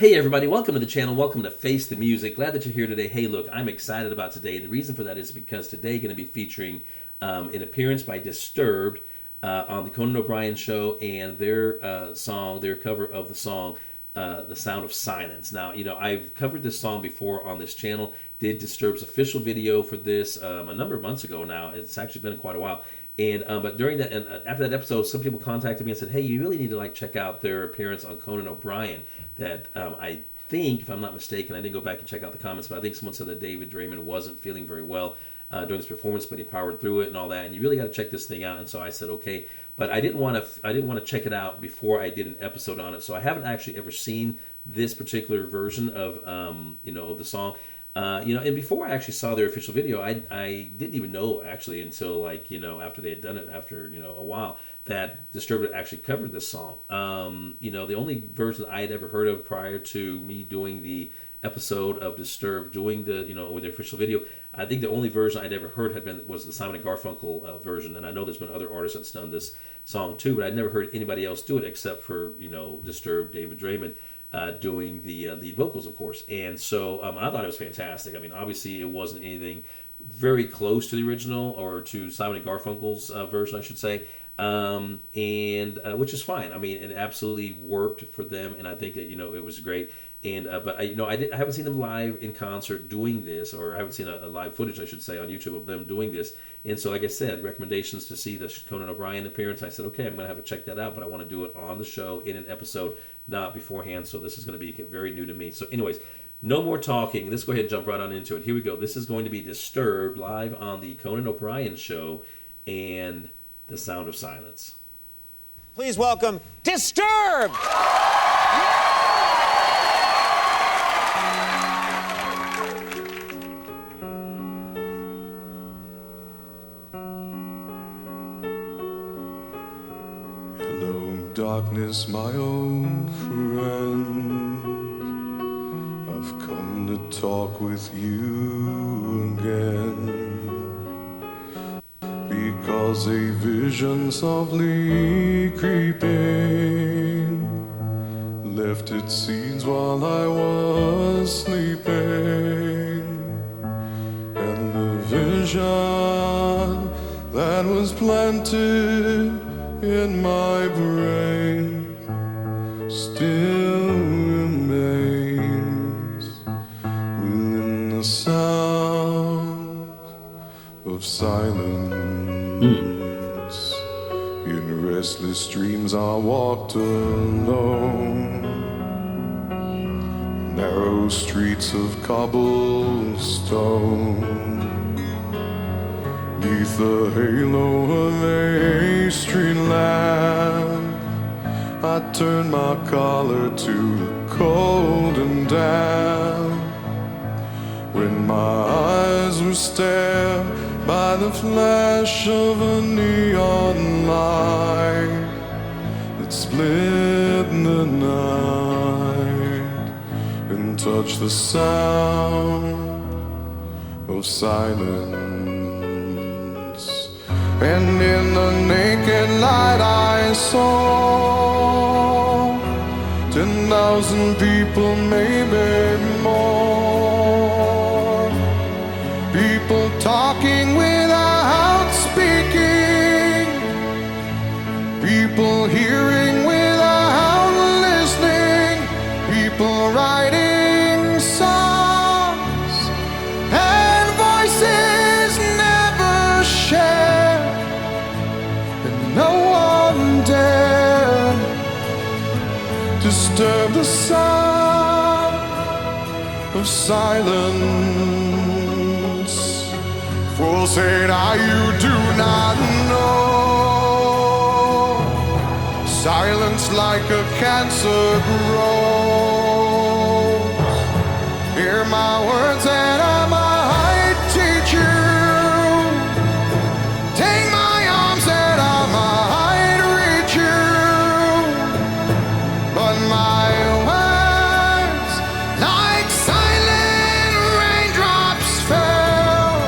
Hey everybody, welcome to the channel. Welcome to Face the Music. Glad that you're here today. Hey, look, I'm excited about today. The reason for that is because today going to be featuring an appearance by Disturbed on the Conan O'Brien show and their cover of the song The Sound of Silence. Now, you know, I've covered this song before on this channel. Did Disturbed's official video for this a number of months ago now. It's actually been quite a while. And but during that and after that episode, some people contacted me and said, "Hey, you really need to check out their appearance on Conan O'Brien." That I think, if I'm not mistaken, I didn't go back and check out the comments, but I think someone said that David Draymond wasn't feeling very well during this performance, but he powered through it and all that. And you really got to check this thing out. And so I said, okay, but I didn't want to check it out before I did an episode on it. So I haven't actually ever seen this particular version of of the song. And before I actually saw their official video, I didn't even know actually until after they had done it after a while that Disturbed had actually covered this song. The only version I had ever heard of prior to me doing the episode of Disturbed, doing the with their official video, I think the only version I'd ever heard was the Simon and Garfunkel version, and I know there's been other artists that's done this song too, but I'd never heard anybody else do it except for Disturbed, David Draymond. Doing the vocals, of course. And so I thought it was fantastic. I mean, obviously it wasn't anything very close to the original or to Simon and Garfunkel's version, I should say, which is fine. I mean, it absolutely worked for them, and I think that it was great. And but I haven't seen them live in concert doing this, or I haven't seen a live footage, I should say, on YouTube of them doing this. And so, like I said, recommendations to see the Conan O'Brien appearance. I said, okay, I'm going to have to check that out, but I want to do it on the show in an episode, not beforehand. So this is going to be very new to me. So anyways, no more talking. Let's go ahead and jump right on into it. Here we go. This is going to be Disturbed live on the Conan O'Brien show and The Sound of Silence. Please welcome Disturbed! Darkness, my old friend, I've come to talk with you again, because a vision softly creeping left its seeds while I was sleeping, and the vision that was planted in my brain still remains within the sound of silence. In restless dreams I walked alone, narrow streets of cobblestone, neath the halo of a street lamp, I turned my collar to the cold and damp, when my eyes were stared by the flash of a neon light that split the night and touched the sound of silence. And in the naked light I saw 10,000 people, maybe more, people talking without speaking, people hearing without listening, people writing songs and voices never shared. No one dare disturb the sound of silence. Fools say now you do not know, silence like a cancer grows. Hear my words and I might teach you. Take my arms and I might reach you, but my words, like silent raindrops, fell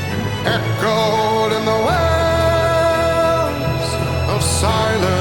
and echoed in the wells of silence.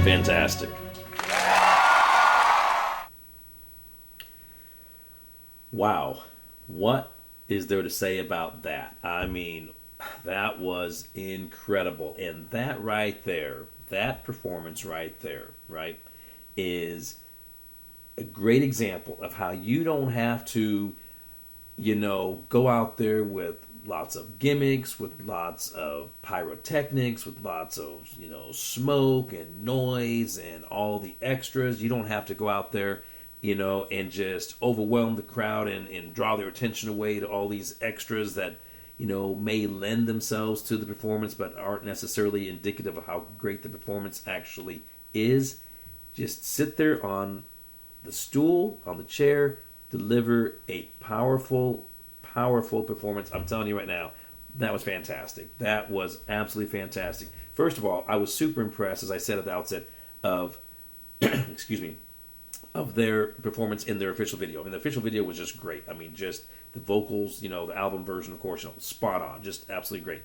Fantastic. Wow. What is there to say about that? I mean, that was incredible. And that right there, that performance right there, right, is a great example of how you don't have to, go out there with lots of gimmicks, with lots of pyrotechnics, with lots of, smoke and noise and all the extras. You don't have to go out there, and just overwhelm the crowd and draw their attention away to all these extras that, may lend themselves to the performance but aren't necessarily indicative of how great the performance actually is. Just sit there on the stool, on the chair, deliver a powerful, powerful performance. I'm telling you right now, that was fantastic. That was absolutely fantastic. First of all, I was super impressed, as I said at the outset, of excuse me, of their performance in their official video. I mean, the official video was just great. I mean, just the vocals, the album version, of course, spot on, just absolutely great.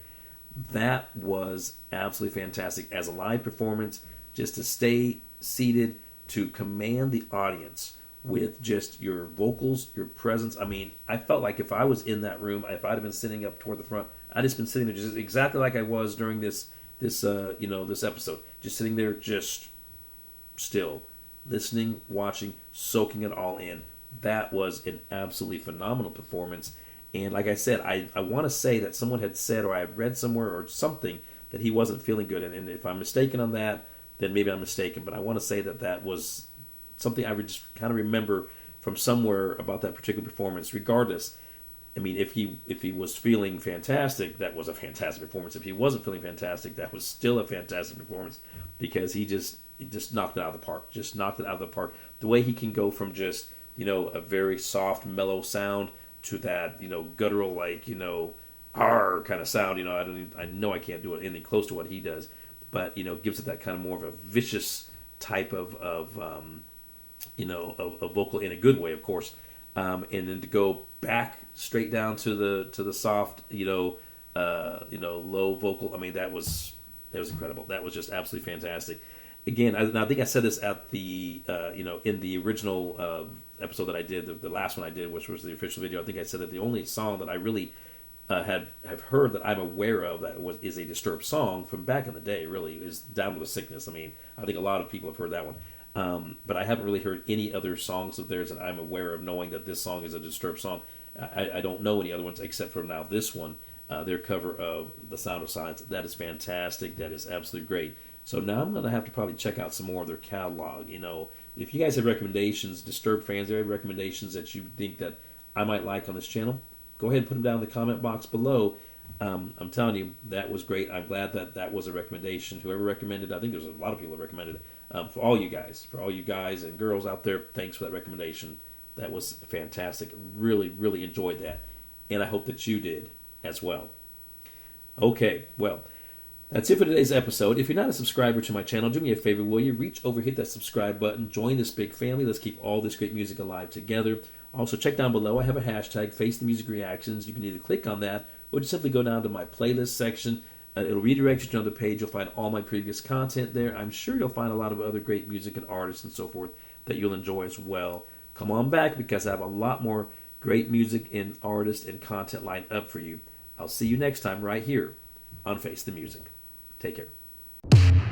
That was absolutely fantastic as a live performance, just to stay seated, to command the audience with just your vocals, your presence. I mean, I felt like if I was in that room, if I'd have been sitting up toward the front, I'd just been sitting there just exactly like I was during this episode, just sitting there, just still, listening, watching, soaking it all in. That was an absolutely phenomenal performance. And like I said, I want to say that someone had said, or I had read somewhere or something, that he wasn't feeling good. And if I'm mistaken on that, then maybe I'm mistaken. But I want to say that was something I would just kind of remember from somewhere about that particular performance. Regardless, I mean, if he was feeling fantastic, that was a fantastic performance. If he wasn't feeling fantastic, that was still a fantastic performance, because he just knocked it out of the park. Just knocked it out of the park. The way he can go from just, a very soft, mellow sound to that, guttural, like, "arr" kind of sound. I know I can't do it anything close to what he does, but gives it that kind of more of a vicious type of a vocal in a good way, of course, and then to go back straight down to the soft, low vocal. I mean, that was incredible. That was just absolutely fantastic. Again, I think I said this at the in the original episode that I did, the last one I did, which was the official video. I think I said that the only song that I really have heard that I'm aware of that is a Disturbed song from back in the day, really, is "Down with the Sickness." I mean, I think a lot of people have heard that one, but I haven't really heard any other songs of theirs that I'm aware of, knowing that this song is a Disturbed song. I don't know any other ones except for now this one, their cover of "The Sound of Silence." That is fantastic. That is absolutely great. So now I'm going to have to probably check out some more of their catalog. If you guys have recommendations, Disturbed fans, there are recommendations that you think that I might like on this channel, go ahead and put them down in the comment box below. I'm telling you, that was great. I'm glad that was a recommendation. Whoever recommended, I think there's a lot of people that recommended it. For all you guys and girls out there, thanks for that recommendation. That was fantastic. Really, really enjoyed that. And I hope that you did as well. Okay, well, that's it for today's episode. If you're not a subscriber to my channel, do me a favor, will you? Reach over, hit that subscribe button, join this big family. Let's keep all this great music alive together. Also, check down below. I have a hashtag, Face the Music Reactions. You can either click on that or just simply go down to my playlist section. It'll redirect you to another page. You'll find all my previous content there. I'm sure you'll find a lot of other great music and artists and so forth that you'll enjoy as well. Come on back, because I have a lot more great music and artists and content lined up for you. I'll see you next time right here on Face the Music. Take care.